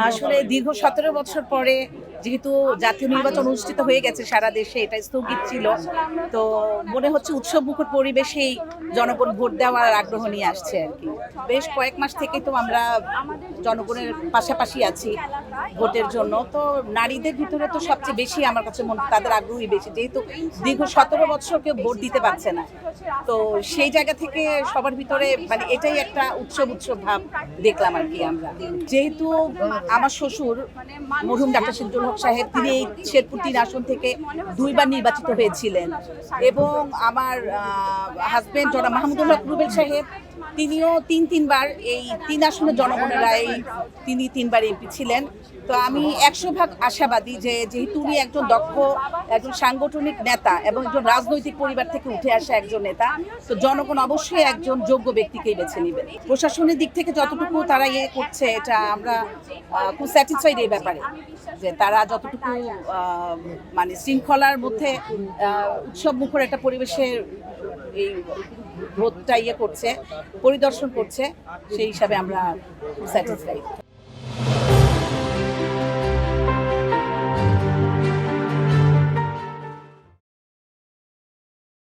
আসলে দীর্ঘ ১৭ বছর পরে যেহেতু জাতীয় নির্বাচন অনুষ্ঠিত হয়ে গেছে সারা দেশে, এটা স্থগিত ছিল, তো মনে হচ্ছে উৎসবমুখর পরিবেশেই জনগণ ভোট দেওয়ার আগ্রহ নিয়ে আসছে আর কি। বেশ কয়েক মাস থেকেই তো আমরা জনগণের পাশাপাশি আছি ভোটের জন্য। তো নারীদের ভিতরে তো সবচেয়ে বেশি আমার কাছে মনে হয় তাদের আগ্রহই বেশি, যেহেতু দীর্ঘ ১৭ বছর কেউ ভোট দিতে পারছে না। তো সেই জায়গা থেকে সবার ভিতরে মানে এটাই একটা উৎসব উৎসব ভাব দেখলাম আর কি আমরা। যেহেতু আমার শ্বশুর মরহুম ডাক্তার সিরাজুল হক সাহেব, তিনি এই শেরপুর ৩ আসন থেকে ২ বার নির্বাচিত হয়েছিলেন, এবং আমার হাজবেন্ড জনাব মাহমুদুল হক রুবেল সাহেব, তিনিও তিনবার এই ৩ আসনের জনগণের রায়ে তিনি ৩ বার এমপি ছিলেন। তো আমি ১০০% আশাবাদী যে যেহেতু উনি একজন দক্ষ, একজন সাংগঠনিক নেতা এবং একজন রাজনৈতিক পরিবার থেকে উঠে আসা একজন নেতা, তো জনগণ অবশ্যই একজন যোগ্য ব্যক্তিকেই বেছে নেবেন। প্রশাসনের দিক থেকে যতটুকু তারা করছে, এটা আমরা খুব স্যাটিসফাইড এই ব্যাপারে, যে তারা যতটুকু মানে শৃঙ্খলার মধ্যে উৎসব মুখর একটা পরিবেশের এই ভোটটা করছে, পরিদর্শন করছে, সেই হিসাবে আমরা স্যাটিসফাইড।